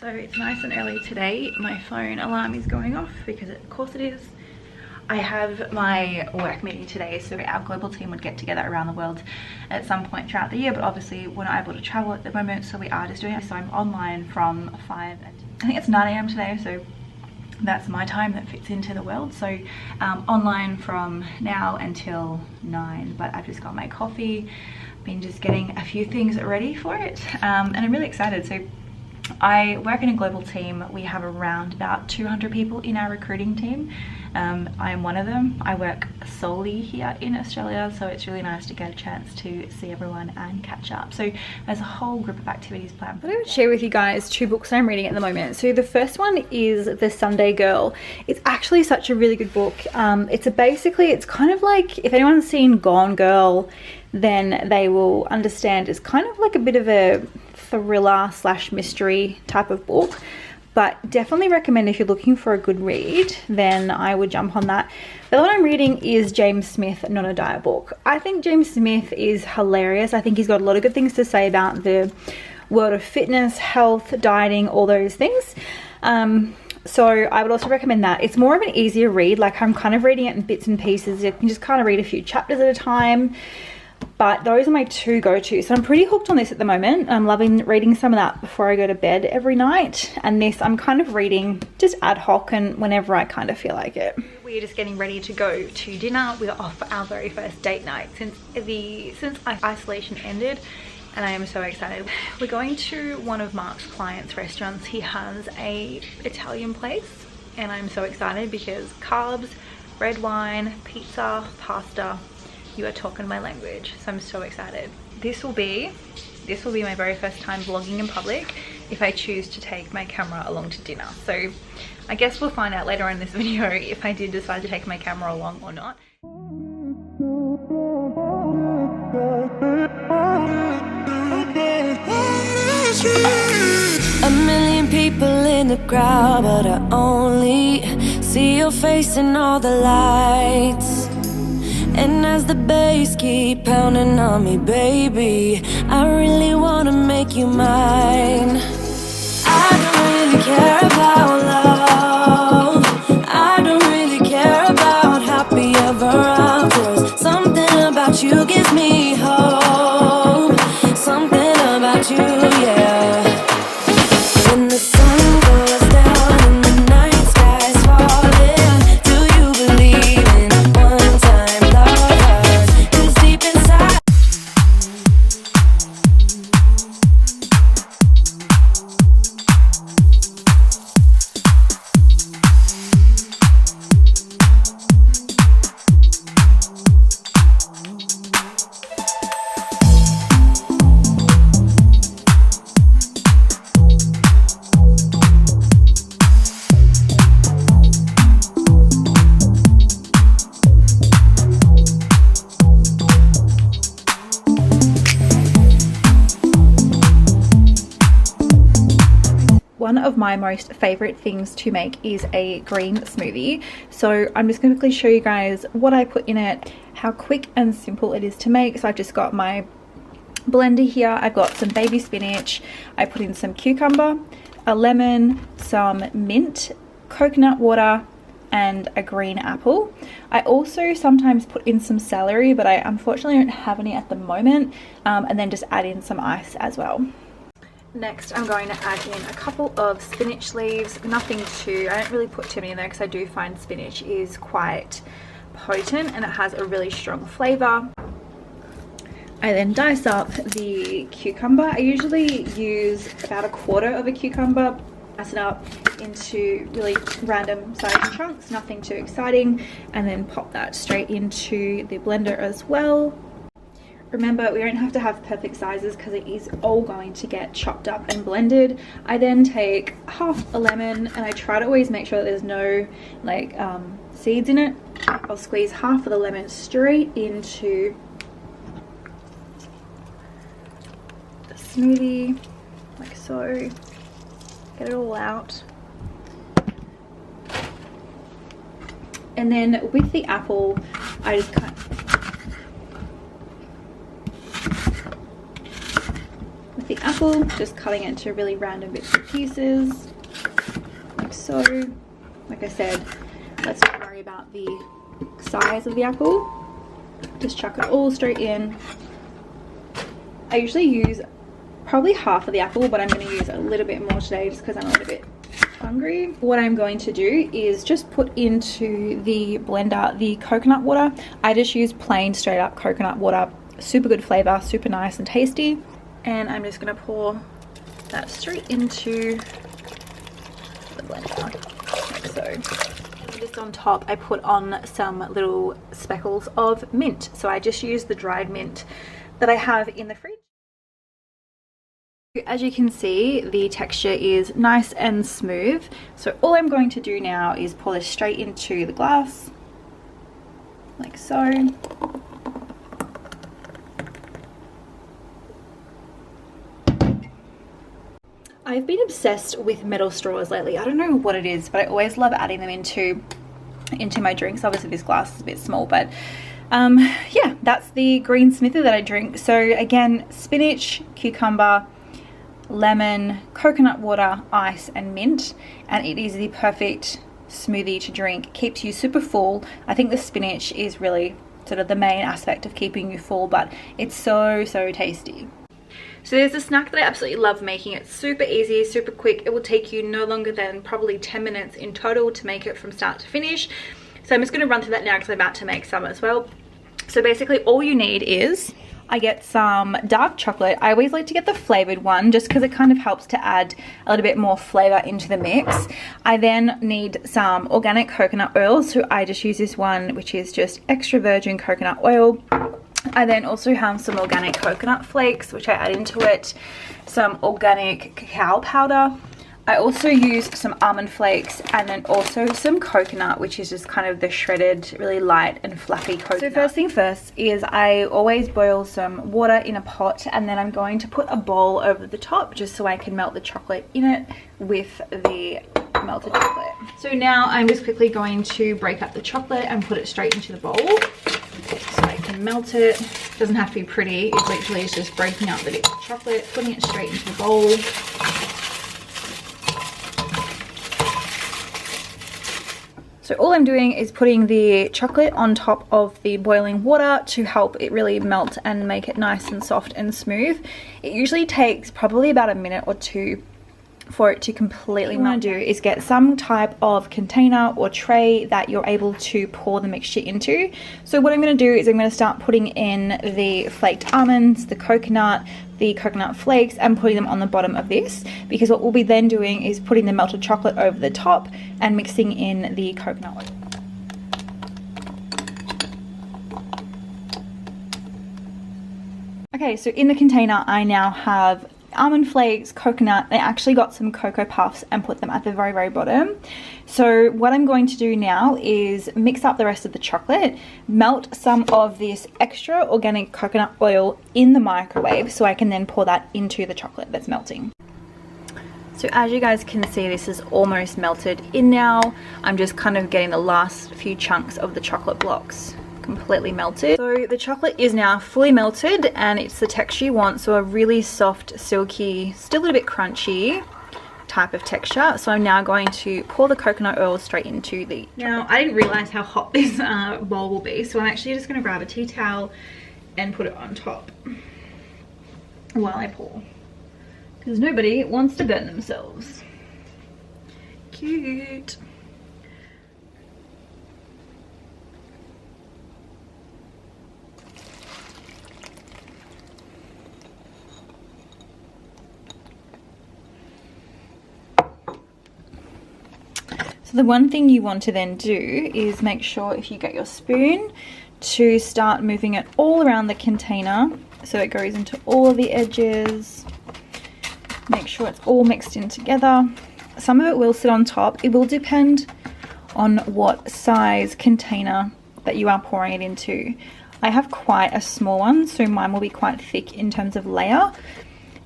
So it's nice and early today. My phone alarm is going off because of course it is. I have my work meeting today, so our global team would get together around the world at some point throughout the year, but obviously we're not able to travel at the moment, so we are just doing it. So I'm online from 5 and I think it's 9 AM today, so that's my time that fits into the world. So online from now until 9, but I've just got my coffee, been just getting a few things ready for it, and I'm really excited. So I work in a global team. We have around about 200 people in our recruiting team. I am one of them. I work solely here in Australia, so it's really nice to get a chance to see everyone and catch up. So there's a whole group of activities planned. I'm going to share with you guys 2 books I'm reading at the moment. So the first one is The Sunday Girl. It's actually such a really good book. It's kind of like, if anyone's seen Gone Girl, then they will understand it's kind of like a bit of a thriller / mystery type of book, but definitely recommend if you're looking for a good read, then I would jump on that. The one I'm reading is James Smith, Not a Diet book. I think James Smith is hilarious. I think he's got a lot of good things to say about the world of fitness, health, dieting, all those things. So I would also recommend that. It's more of an easier read. Like, I'm kind of reading it in bits and pieces. You can just kind of read a few chapters at a time. But those are my 2 go-to. So I'm pretty hooked on this at the moment. I'm loving reading some of that before I go to bed every night. And this I'm kind of reading just ad hoc and whenever I kind of feel like it. We're just getting ready to go to dinner. We're off for our very first date night since isolation ended. And I am so excited. We're going to one of Mark's clients' restaurants. He has a Italian place. And I'm so excited because carbs, red wine, pizza, pasta. You are talking my language, so I'm so excited. This will be my very first time vlogging in public if I choose to take my camera along to dinner. So I guess we'll find out later on in this video if I did decide to take my camera along or not. A million people in the crowd, but I only see your face in all the lights. And as the bass keep pounding on me, baby, I really wanna make you mine. I don't really care about love. I don't really care about happy ever afters. Something about you gives me hope. Something about you, yeah. When the sun goes down and the night sky's falling, do you believe in one-time lovers? It's deep inside. One of my most favorite things to make is a green smoothie. So I'm just going to quickly show you guys what I put in it, how quick and simple it is to make. So I've just got my blender here. I've got some baby spinach. I put in some cucumber, a lemon, some mint, coconut water, and a green apple. I also sometimes put in some celery, but I unfortunately don't have any at the moment, and then just add in some ice as well. Next, I'm going to add in a couple of spinach leaves. Nothing too, I don't really put too many in there because I do find spinach is quite potent and it has a really strong flavor. I then dice up the cucumber. I usually use about a quarter of a cucumber, dice it up into really random sized chunks, nothing too exciting, and then pop that straight into the blender as well. Remember, we don't have to have perfect sizes because it is all going to get chopped up and blended. I then take half a lemon and I try to always make sure that there's no seeds in it. I'll squeeze half of the lemon straight into the smoothie, like so. Get it all out. And then with the apple, I just kind of with the apple, just cutting it into really random bits and pieces, like so. Like I said, let's not worry about the size of the apple. Just chuck it all straight in. I usually use probably half of the apple, but I'm going to use a little bit more today just because I'm a little bit hungry. What I'm going to do is just put into the blender the coconut water. I just use plain straight up coconut water. Super good flavor, super nice and tasty. And I'm just going to pour that straight into the blender, like so. Just on top, I put on some little speckles of mint. So I just use the dried mint that I have in the fridge. As you can see, the texture is nice and smooth. So all I'm going to do now is pour this straight into the glass, like so. I've been obsessed with metal straws lately. I don't know what it is, but I always love adding them into my drinks. Obviously this glass is a bit small, but yeah, that's the green smoothie that I drink. So again, spinach, cucumber, lemon, coconut water, ice and mint, and it is the perfect smoothie to drink. Keeps you super full. I think the spinach is really sort of the main aspect of keeping you full, but it's so tasty. So there's a snack that I absolutely love making. It's super easy, super quick. It will take you no longer than probably 10 minutes in total to make it from start to finish. So I'm just going to run through that now because I'm about to make some as well. So basically all you need is, I get some dark chocolate. I always like to get the flavored one just because it kind of helps to add a little bit more flavor into the mix. I then need some organic coconut oil. So I just use this one, which is just extra virgin coconut oil. I then also have some organic coconut flakes, which I add into it, some organic cacao powder. I also use some almond flakes and then also some coconut, which is just kind of the shredded, really light and fluffy coconut. So first thing first is I always boil some water in a pot, and then I'm going to put a bowl over the top just so I can melt the chocolate in it with the melted chocolate. So now I'm just quickly going to break up the chocolate and put it straight into the bowl so I can melt it. Doesn't have to be pretty, it literally is just breaking up the bits of chocolate, putting it straight into the bowl. So all I'm doing is putting the chocolate on top of the boiling water to help it really melt and make it nice and soft and smooth. It usually takes probably about a minute or two for it to completely melt. What you want to do is get some type of container or tray that you're able to pour the mixture into. So what I'm going to do is I'm going to start putting in the flaked almonds, the coconut flakes, and putting them on the bottom of this, because what we'll be then doing is putting the melted chocolate over the top and mixing in the coconut oil. Okay, so in the container I now have almond flakes, coconut. I actually got some cocoa puffs and put them at the very bottom. So what I'm going to do now is mix up the rest of the chocolate, melt some of this extra organic coconut oil in the microwave so I can then pour that into the chocolate that's melting. So as you guys can see, this is almost melted in now. I'm just kind of getting the last few chunks of the chocolate blocks completely melted. So the chocolate is now fully melted and it's the texture you want, so a really soft, silky, still a little bit crunchy type of texture. So I'm now going to pour the coconut oil straight into the chocolate. Now I didn't realize how hot this bowl will be, so I'm actually just going to grab a tea towel and put it on top while I pour, because nobody wants to burn themselves. Cute. So the one thing you want to then do is make sure, if you get your spoon, to start moving it all around the container so it goes into all of the edges. Make sure it's all mixed in together. Some of it will sit on top. It will depend on what size container that you are pouring it into. I have quite a small one, so mine will be quite thick in terms of layer,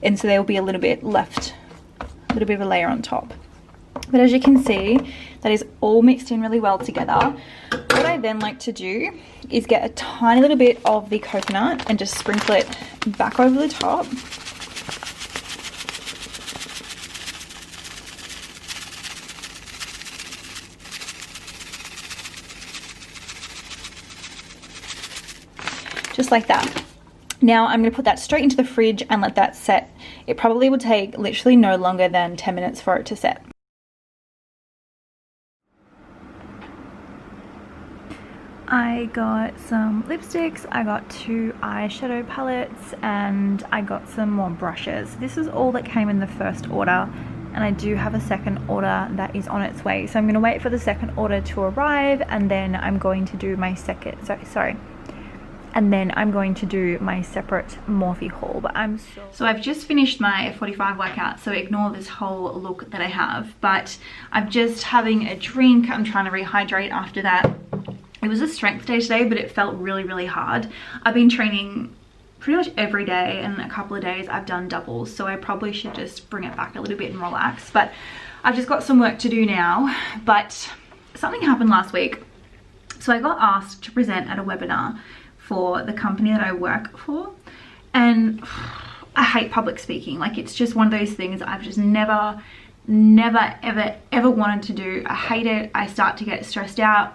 and so there will be a little bit left, a little bit of a layer on top. But as you can see, that is all mixed in really well together. What I then like to do is get a tiny little bit of the coconut and just sprinkle it back over the top. just like that. Now I'm going to put that straight into the fridge and let that set. It probably would take literally no longer than 10 minutes for it to set. I got some lipsticks, I got 2 eyeshadow palettes, and I got some more brushes. This is all that came in the first order, and I do have a second order that is on its way. So I'm going to wait for the second order to arrive, and then I'm going to do my and then I'm going to do my separate Morphe haul. But so I've just finished my 45 workout, so ignore this whole look that I have, but I'm just having a drink. I'm trying to rehydrate after that. It was a strength day today, but it felt really, really hard. I've been training pretty much every day, and a couple of days I've done doubles, so I probably should just bring it back a little bit and relax. But I've just got some work to do now. But something happened last week. So I got asked to present at a webinar for the company that I work for, and I hate public speaking. Like, it's just one of those things I've just never ever wanted to do. I hate it. I start to get stressed out.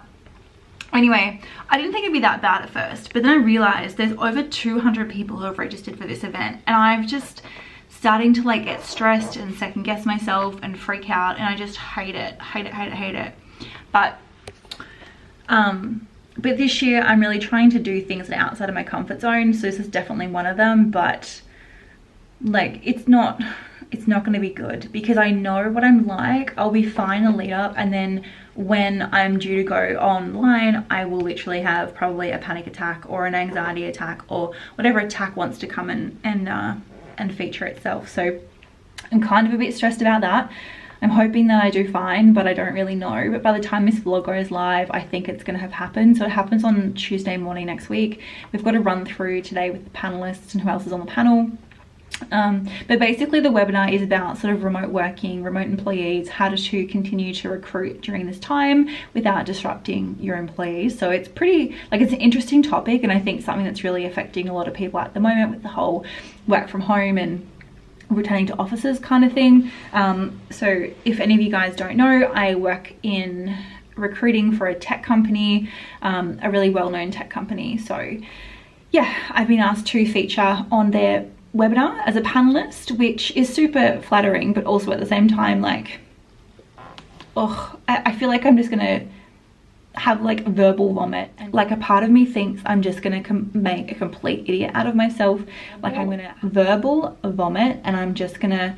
Anyway, I didn't think it'd be that bad at first, but then I realized there's over 200 people who have registered for this event, and I'm just starting to like get stressed and second guess myself and freak out, and I just hate it. But this year I'm really trying to do things outside of my comfort zone, so this is definitely one of them. But like, it's not going to be good, because I know what I'm like. I'll be fine a lead up, and then when I'm due to go online, I will literally have probably a panic attack or an anxiety attack or whatever attack wants to come and feature itself. So I'm kind of a bit stressed about that. I'm hoping that I do fine, but I don't really know. But by the time this vlog goes live, I think it's going to have happened. So it happens on Tuesday morning next week. We've got to run through today with the panelists and who else is on the panel. But basically the webinar is about sort of remote working, remote employees, how to continue to recruit during this time without disrupting your employees. So it's pretty, like, it's an interesting topic, and I think something that's really affecting a lot of people at the moment with the whole work from home and returning to offices kind of thing. So if any of you guys don't know, I work in recruiting for a tech company, a really well-known tech company. So yeah, I've been asked to feature on their webinar as a panelist, which is super flattering, but also at the same time, like, I feel like I'm just gonna have like verbal vomit, and like a part of me thinks I'm just gonna make a complete idiot out of myself. Like, I'm gonna verbal vomit, and I'm just gonna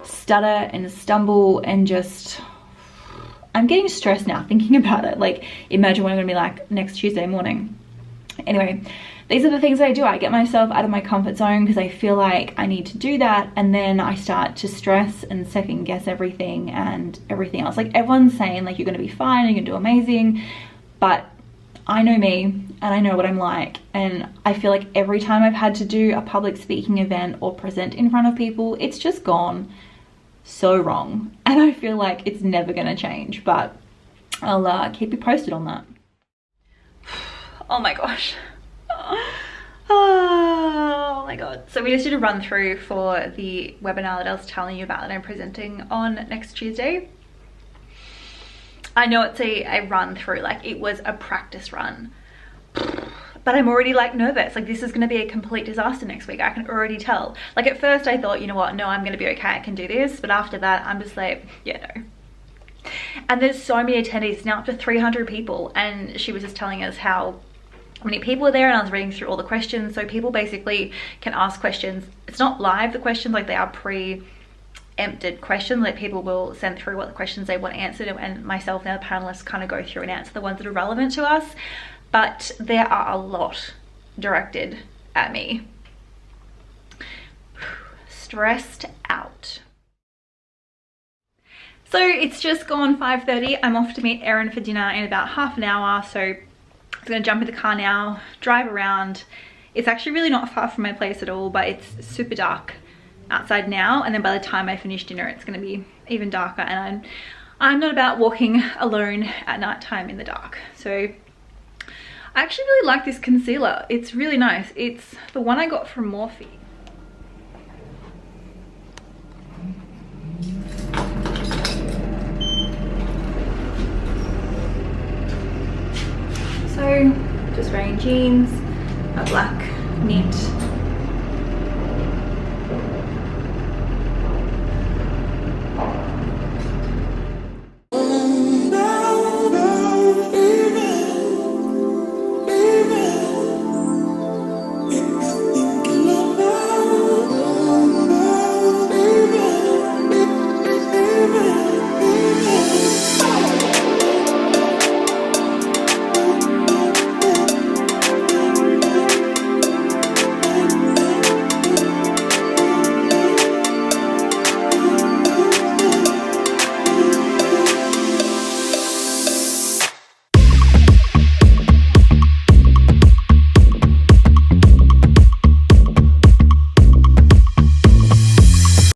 stutter and stumble, and just, I'm getting stressed now thinking about it. Like, imagine what I'm gonna be like next Tuesday morning. Anyway, these are the things that I do. I get myself out of my comfort zone because I feel like I need to do that, and then I start to stress and second guess everything and everything else. Like, everyone's saying like, you're gonna be fine, you're gonna do amazing, but I know me and I know what I'm like, and I feel like every time I've had to do a public speaking event or present in front of people, it's just gone so wrong, and I feel like it's never gonna change. But I'll keep you posted on that. Oh my gosh. Oh my god. So we just did a run through for the webinar that I was telling you about that I'm presenting on next Tuesday. I know it's a run through, like it was a practice run, but I'm already like nervous. Like, this is going to be a complete disaster next week. I can already tell. Like, at first I thought, you know what, no, I'm going to be okay, I can do this. But after that, I'm just like, yeah, no. And there's so many attendees, now up to 300 people. And she was just telling us how many people are there, and I was reading through all the questions. So people basically can ask questions. It's not live, the questions, like they are pre-empted questions. Like, people will send through what the questions they want answered, and myself and the panelists kind of go through and answer the ones that are relevant to us. But there are a lot directed at me. Stressed out. So it's just gone 5:30. I'm off to meet Erin for dinner in about half an hour. So I'm gonna jump in the car now, drive around. It's actually really not far from my place at all, but it's super dark outside now. And then by the time I finish dinner, it's gonna be even darker. And I'm not about walking alone at night time in the dark. So I actually really like this concealer. It's really nice. It's the one I got from Morphe. So just wearing jeans, a black neat